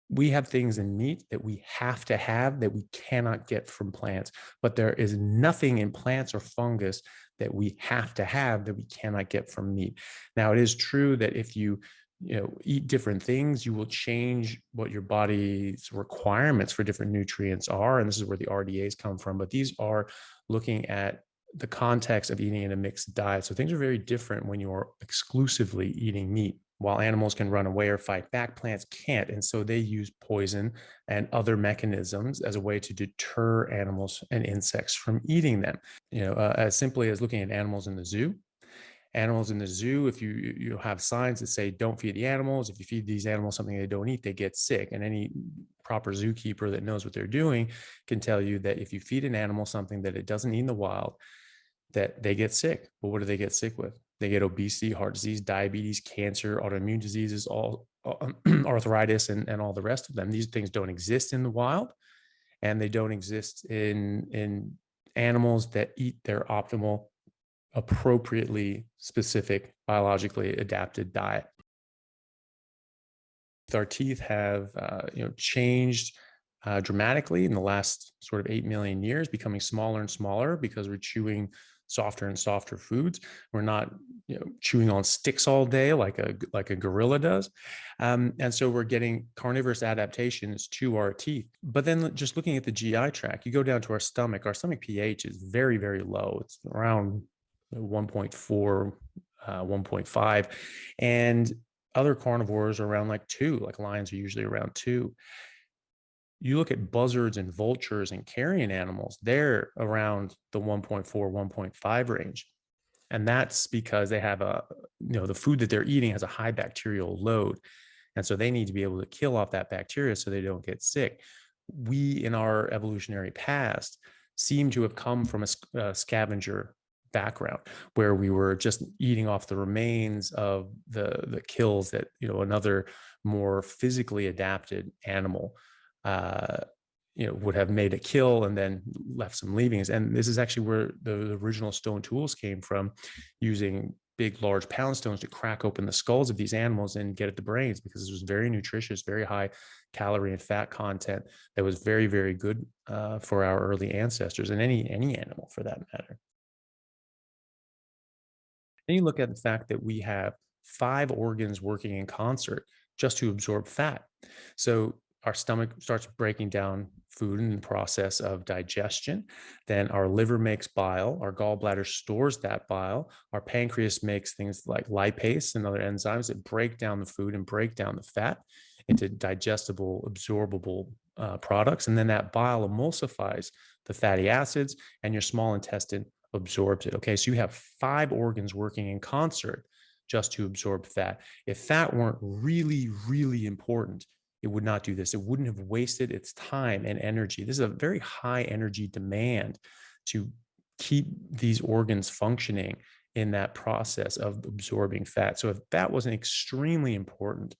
we have things in meat that we have to have that we cannot get from plants, but there is nothing in plants or fungus that we have to have that we cannot get from meat. Now, it is true that if you eat different things, you will change what your body's requirements for different nutrients are, and this is where the RDAs come from. But these are looking at the context of eating in a mixed diet. So things are very different when you're exclusively eating meat. While animals can run away or fight back, plants can't. And so they use poison and other mechanisms as a way to deter animals and insects from eating them. As simply as looking at animals in the zoo. Animals in the zoo, if you have signs that say don't feed the animals, if you feed these animals something they don't eat, they get sick. And any proper zookeeper that knows what they're doing can tell you that if you feed an animal something that it doesn't eat in the wild, that they get sick. Well, what do they get sick with? They get obesity, heart disease, diabetes, cancer, autoimmune diseases, all arthritis, and all the rest of them. These things don't exist in the wild, and they don't exist in animals that eat their optimal, appropriately specific, biologically adapted diet. Our teeth have changed dramatically in the last sort of 8 million years, becoming smaller and smaller because we're chewing softer and softer foods. We're not chewing on sticks all day like a gorilla does. And so we're getting carnivorous adaptations to our teeth. But then just looking at the GI tract, you go down to our stomach pH is very, very low. It's around 1.4, 1.5. And other carnivores are around like 2, like lions are usually around 2. You look at buzzards and vultures and carrion animals, they're around the 1.4, 1.5 range. And that's because they have the food that they're eating has a high bacterial load. And so they need to be able to kill off that bacteria so they don't get sick. We, in our evolutionary past, seem to have come from a scavenger background where we were just eating off the remains of the kills that another more physically adapted animal would have made a kill and then left some leavings. And this is actually where the original stone tools came from, using big, large pound stones to crack open the skulls of these animals and get at the brains, because this was very nutritious, very high calorie and fat content that was very, very good for our early ancestors, and any animal for that matter. Then you look at the fact that we have 5 organs working in concert just to absorb fat. So our stomach starts breaking down food in the process of digestion. Then our liver makes bile. Our gallbladder stores that bile. Our pancreas makes things like lipase and other enzymes that break down the food and break down the fat into digestible, absorbable products. And then that bile emulsifies the fatty acids, and your small intestine absorbs it. Okay, so you have 5 organs working in concert just to absorb fat. If fat weren't really, really important, it would not do this. It wouldn't have wasted its time and energy. This is a very high energy demand to keep these organs functioning in that process of absorbing fat. So if fat wasn't extremely important,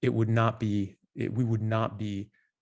we would not be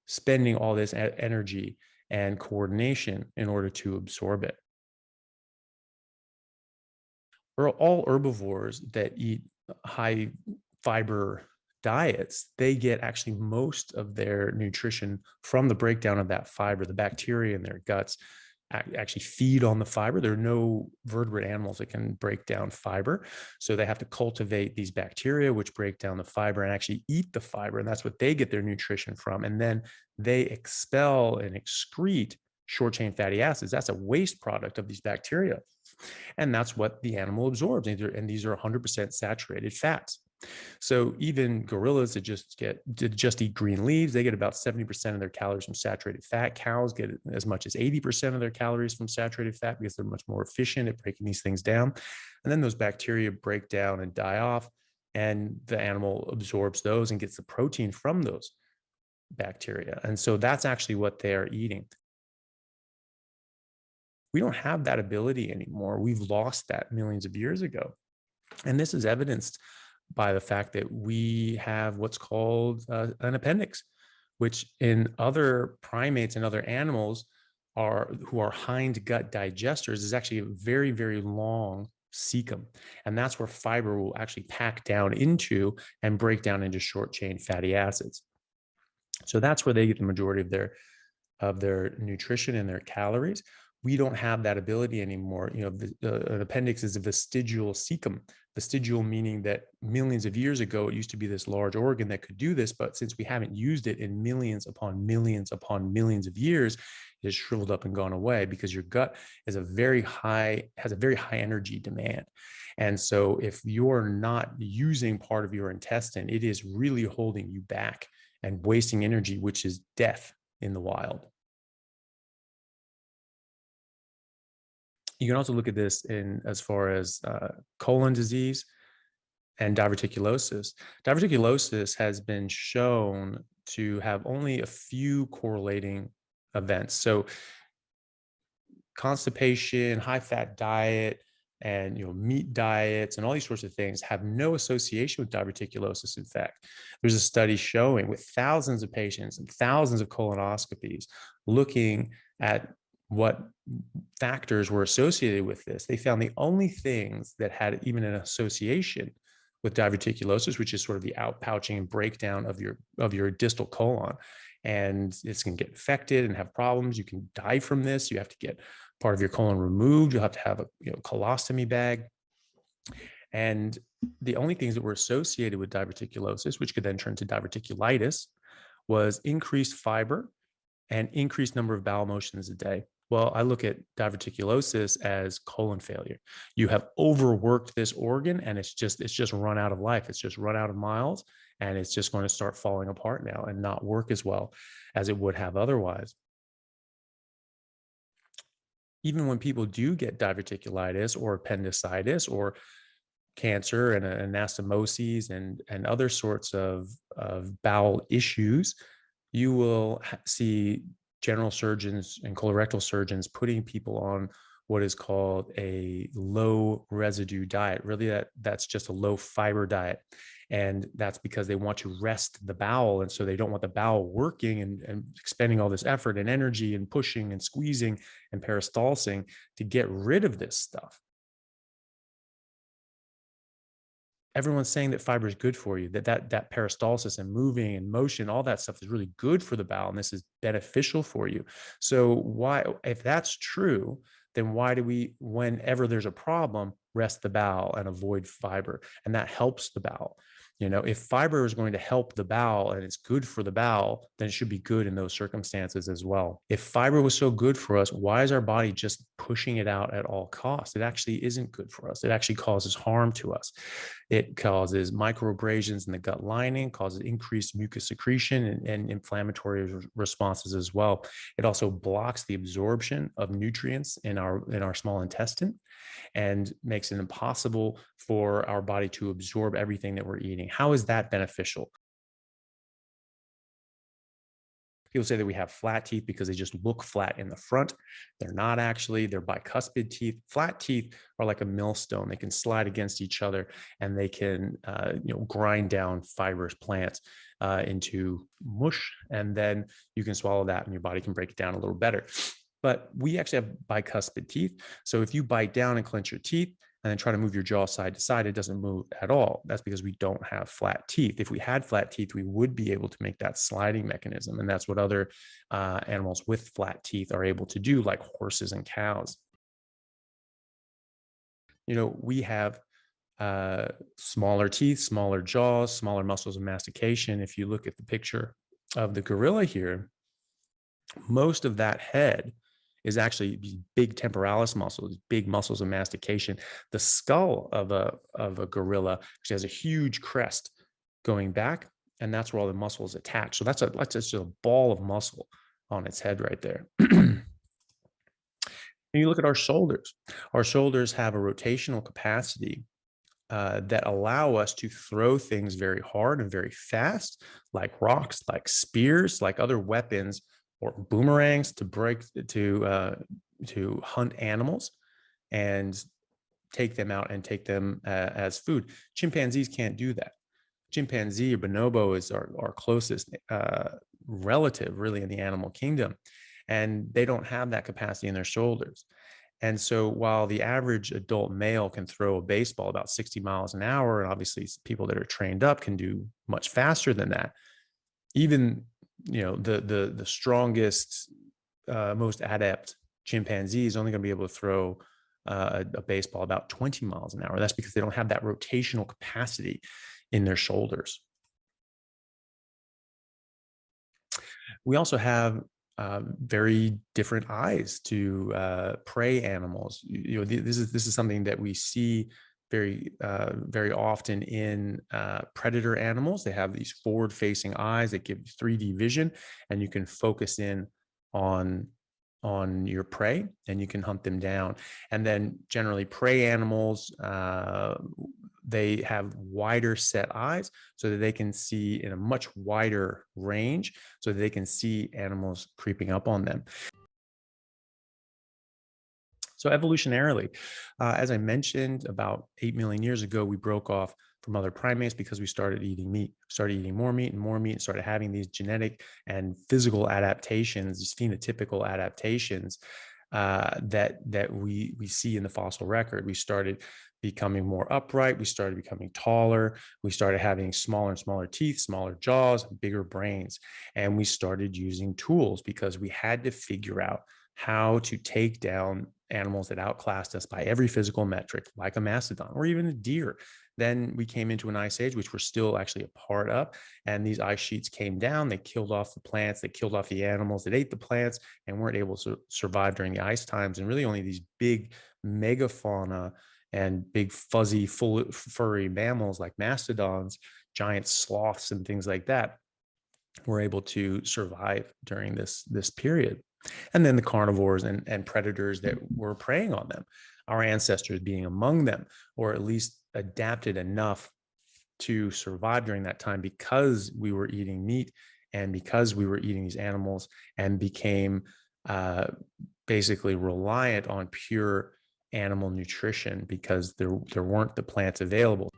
spending all this energy and coordination in order to absorb it. All herbivores that eat high fiber diets, they get actually most of their nutrition from the breakdown of that fiber. The bacteria in their guts actually feed on the fiber. There are no vertebrate animals that can break down fiber. So they have to cultivate these bacteria, which break down the fiber and actually eat the fiber. And that's what they get their nutrition from. And then they expel and excrete short chain fatty acids. That's a waste product of these bacteria. And that's what the animal absorbs. And these are 100% saturated fats. So even gorillas that just eat green leaves, they get about 70% of their calories from saturated fat. Cows get as much as 80% of their calories from saturated fat because they're much more efficient at breaking these things down. And then those bacteria break down and die off, and the animal absorbs those and gets the protein from those bacteria. And so that's actually what they are eating. We don't have that ability anymore. We've lost that millions of years ago. And this is evidenced by the fact that we have what's called an appendix, which in other primates and other animals who are hind gut digesters is actually a very, very long cecum. And that's where fiber will actually pack down into and break down into short chain fatty acids. So that's where they get the majority of their nutrition and their calories. We don't have that ability anymore. An appendix is a vestigial cecum. Vestigial meaning that millions of years ago, it used to be this large organ that could do this, but since we haven't used it in millions upon millions upon millions of years, it has shriveled up and gone away because your gut has a very high energy demand. And so if you're not using part of your intestine, it is really holding you back and wasting energy, which is death in the wild. You can also look at this in as far as colon disease and diverticulosis. Diverticulosis has been shown to have only a few correlating events. So constipation, high fat diet, and meat diets and all these sorts of things have no association with diverticulosis. In fact, there's a study showing with thousands of patients and thousands of colonoscopies looking at what factors were associated with this. They found the only things that had even an association with diverticulosis, which is sort of the outpouching and breakdown of your distal colon. And this can get infected and have problems. You can die from this. You have to get part of your colon removed. You'll have to have a colostomy bag. And the only things that were associated with diverticulosis, which could then turn to diverticulitis, was increased fiber and increased number of bowel motions a day. Well, I look at diverticulosis as colon failure. You have overworked this organ and it's just run out of life. It's just run out of miles and it's just going to start falling apart now and not work as well as it would have otherwise. Even when people do get diverticulitis or appendicitis or cancer and anastomoses and other sorts of bowel issues, you will see general surgeons and colorectal surgeons putting people on what is called a low residue diet. Really, that's just a low fiber diet. And that's because they want to rest the bowel. And so they don't want the bowel working and expending all this effort and energy and pushing and squeezing and peristalsing to get rid of this stuff. Everyone's saying that fiber is good for you, that peristalsis and moving and motion, all that stuff is really good for the bowel, and this is beneficial for you. So why, if that's true, then why do we, whenever there's a problem, rest the bowel and avoid fiber? And that helps the bowel. If fiber is going to help the bowel and it's good for the bowel, then it should be good in those circumstances as well. If fiber was so good for us, why is our body just pushing it out at all costs? It actually isn't good for us. It actually causes harm to us. It causes microabrasions in the gut lining, causes increased mucus secretion and inflammatory responses as well. It also blocks the absorption of nutrients in our small intestine and makes it impossible for our body to absorb everything that we're eating. How is that beneficial? People say that we have flat teeth because they just look flat in the front. They're not actually, they're bicuspid teeth. Flat teeth are like a millstone. They can slide against each other and they can grind down fibrous plants into mush. And then you can swallow that and your body can break it down a little better. But we actually have bicuspid teeth. So if you bite down and clench your teeth and then try to move your jaw side to side, it doesn't move at all. That's because we don't have flat teeth. If we had flat teeth, we would be able to make that sliding mechanism. And that's what other animals with flat teeth are able to do, like horses and cows. We have smaller teeth, smaller jaws, smaller muscles of mastication. If you look at the picture of the gorilla here, most of that head is actually these big temporalis muscles, big muscles of mastication. The skull of a gorilla actually has a huge crest going back, and that's where all the muscle is attached. So that's just a ball of muscle on its head right there. And you look at our shoulders. Our shoulders have a rotational capacity that allow us to throw things very hard and very fast, like rocks, like spears, like other weapons, or boomerangs to hunt animals and take them out and take them as food. Chimpanzees can't do that. Chimpanzee or bonobo is our closest relative really in the animal kingdom. And they don't have that capacity in their shoulders. And so while the average adult male can throw a baseball about 60 miles an hour, and obviously people that are trained up can do much faster than that, even the strongest, most adept chimpanzee is only going to be able to throw a baseball about 20 miles an hour. That's because they don't have that rotational capacity in their shoulders. We also have very different eyes to prey animals. This is something that we see very often in predator animals. They have these forward-facing eyes that give you 3D vision, and you can focus in on your prey and you can hunt them down. And then generally prey animals, they have wider set eyes so that they can see in a much wider range, so that they can see animals creeping up on them. So evolutionarily, as I mentioned, about 8 million years ago, we broke off from other primates because we started eating meat, started eating more meat and more meat, and started having these genetic and physical adaptations, these phenotypical adaptations that we see in the fossil record. We started becoming more upright. We started becoming taller. We started having smaller and smaller teeth, smaller jaws, bigger brains. And we started using tools because we had to figure out how to take down animals that outclassed us by every physical metric, like a mastodon or even a deer. Then we came into an ice age, which we're still actually a part of. And these ice sheets came down, they killed off the plants, they killed off the animals that ate the plants and weren't able to survive during the ice times. And really only these big megafauna and big fuzzy, full furry mammals like mastodons, giant sloths and things like that were able to survive during this period. And then the carnivores and predators that were preying on them, our ancestors being among them, or at least adapted enough to survive during that time because we were eating meat and because we were eating these animals, and became basically reliant on pure animal nutrition because there weren't the plants available.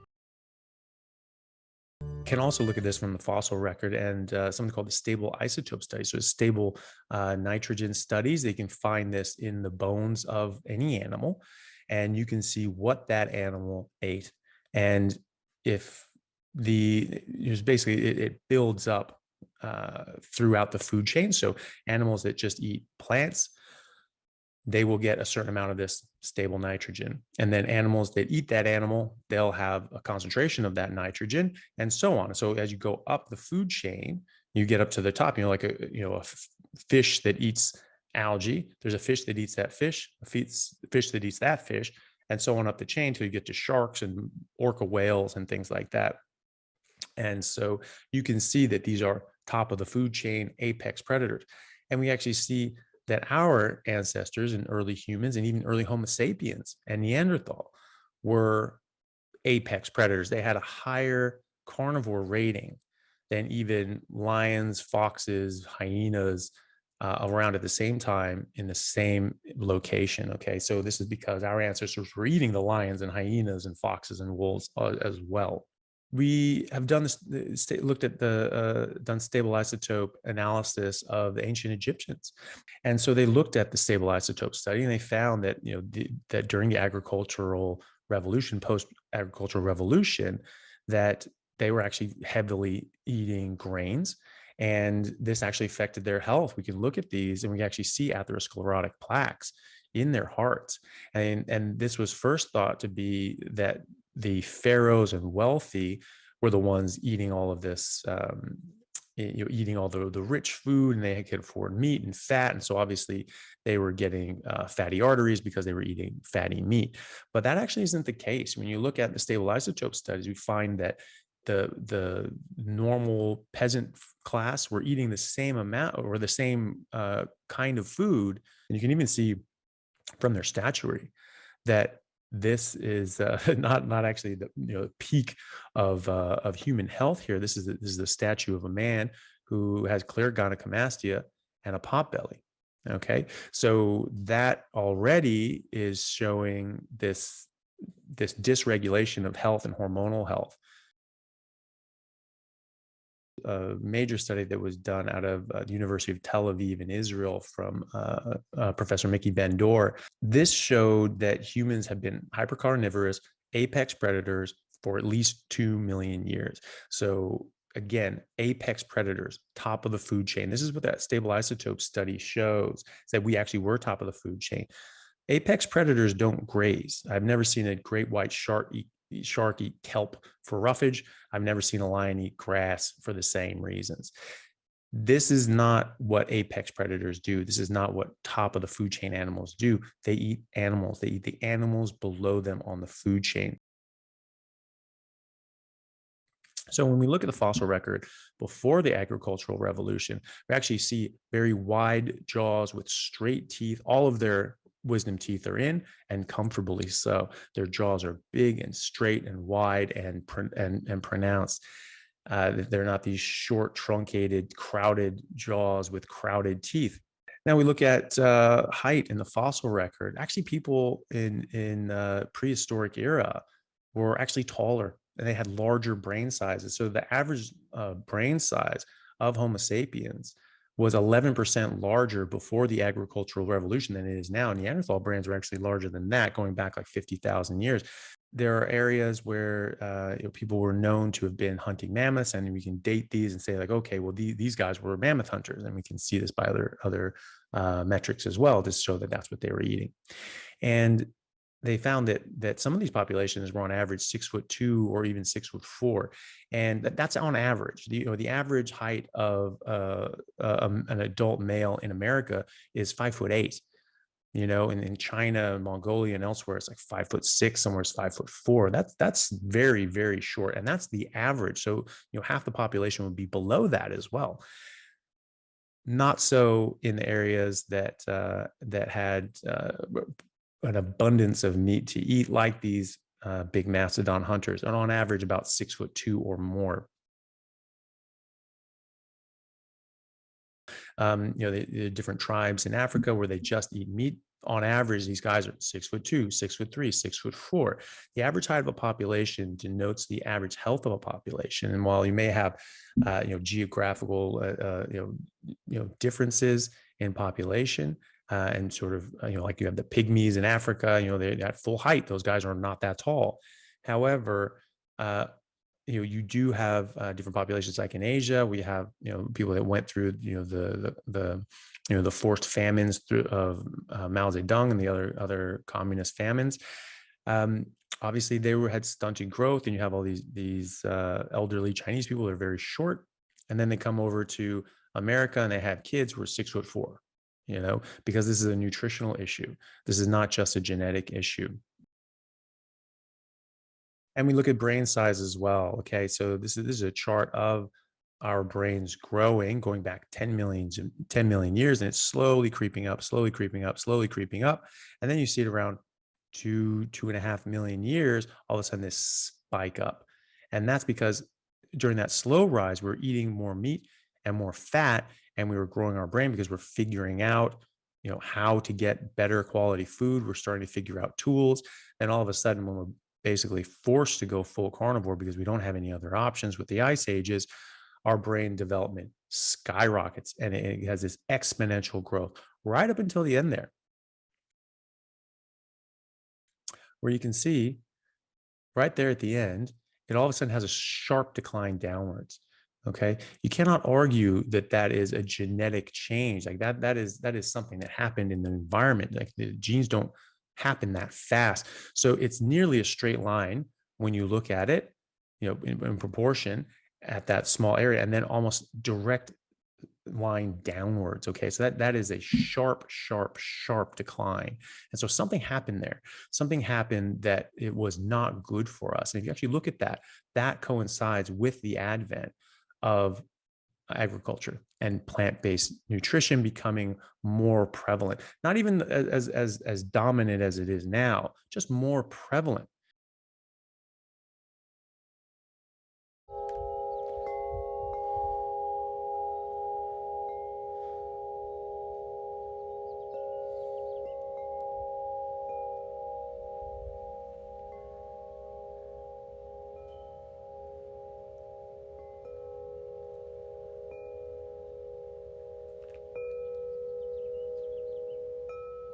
Can also look at this from the fossil record and something called the stable isotope study. So stable nitrogen studies, they can find this in the bones of any animal, and you can see what that animal ate. And if basically it builds up throughout the food chain. So animals that just eat plants, they will get a certain amount of this stable nitrogen. And then animals that eat that animal, they'll have a concentration of that nitrogen, and so on. So as you go up the food chain, you get up to the top, like a fish that eats algae. There's a fish that eats that fish, a fish that eats that fish, and so on up the chain till you get to sharks and orca whales and things like that. And so you can see that these are top of the food chain apex predators. And we actually see that our ancestors and early humans and even early Homo sapiens and Neanderthal were apex predators. They had a higher carnivore rating than even lions, foxes, hyenas around at the same time in the same location. Okay, so this is because our ancestors were eating the lions and hyenas and foxes and wolves as well. We have done this, looked at done stable isotope analysis of the ancient Egyptians. And so they looked at the stable isotope study and they found that, that during the agricultural revolution, post-agricultural revolution, that they were actually heavily eating grains. And this actually affected their health. We can look at these and we can actually see atherosclerotic plaques in their hearts. And this was first thought to be that the pharaohs and wealthy were the ones eating all of this, eating all the rich food, and they could afford meat and fat. And so obviously they were getting fatty arteries because they were eating fatty meat. But that actually isn't the case. When you look at the stable isotope studies, we find that the normal peasant class were eating the same amount or the same kind of food. And you can even see from their statuary that this is not actually the peak of human health here. This is the statue of a man who has clear gynecomastia and a pot belly. Okay, so that already is showing this dysregulation of health and hormonal health. A major study that was done out of the University of Tel Aviv in Israel from Professor Mickey Ben-Dor. This showed that humans have been hypercarnivorous, apex predators for at least 2 million years. So again, apex predators, top of the food chain. This is what that stable isotope study shows, is that we actually were top of the food chain. Apex predators don't graze. I've never seen a great white shark eat kelp for roughage. I've never seen a lion eat grass for the same reasons. This is not what apex predators do. This is not what top of the food chain animals do. They eat animals. They eat the animals below them on the food chain. So when we look at the fossil record before the agricultural revolution, we actually see very wide jaws with straight teeth. All of their wisdom teeth are in, and comfortably so. Their jaws are big and straight and wide and pronounced. They're not these short, truncated, crowded jaws with crowded teeth. Now we look at height in the fossil record. Actually, people in prehistoric era were actually taller, and they had larger brain sizes. So the average brain size of Homo sapiens was 11% larger before the agricultural revolution than it is now. Neanderthal brains were actually larger than that, going back like 50,000 years. There are areas where people were known to have been hunting mammoths, and we can date these and say like, okay, well, these guys were mammoth hunters, and we can see this by other metrics as well to show that that's what they were eating. And they found that some of these populations were on average 6'2" or even 6'4", and that's on average. The average height of an adult male in America is 5'8". In China, Mongolia, and elsewhere, it's like 5'6", somewhere it's 5'4". That's very, very short, and that's the average. So half the population would be below that as well. Not so in the areas that had an abundance of meat to eat, like these big mastodon hunters, and on average about 6'2" or more. The different tribes in Africa where they just eat meat. On average, these guys are 6'2", 6'3", 6'4". The average height of a population denotes the average health of a population. And while you may have, geographical, differences in population, and sort of, like you have the pygmies in Africa, they're at full height. Those guys are not that tall. However, you do have different populations, like in Asia. We have people that went through the forced famines of Mao Zedong and the other communist famines. Obviously, they had stunted growth, and you have all these elderly Chinese people that are very short, and then they come over to America and they have kids who are 6'4", because this is a nutritional issue. This is not just a genetic issue. And we look at brain size as well. Okay, so this is a chart of our brains growing, going back 10 million years, and it's slowly creeping up, slowly creeping up, slowly creeping up. And then you see it around 2.5 million years, all of a sudden this spike up. And that's because during that slow rise, we're eating more meat and more fat, and we were growing our brain because we're figuring out how to get better quality food. We're starting to figure out tools. And all of a sudden, when we're basically forced to go full carnivore because we don't have any other options with the ice ages, our brain development skyrockets, and it has this exponential growth right up until the end there, where you can see right there at the end, it all of a sudden has a sharp decline downwards. Okay, you cannot argue that is a genetic change. Like that is something that happened in the environment. Like the genes don't happen that fast. So it's nearly a straight line when you look at it, in proportion at that small area, and then almost direct line downwards. Okay, so that is a sharp decline. And so something happened there. Something happened that it was not good for us. And if you actually look at that coincides with the advent of agriculture and plant-based nutrition becoming more prevalent, not even as dominant as it is now, just more prevalent.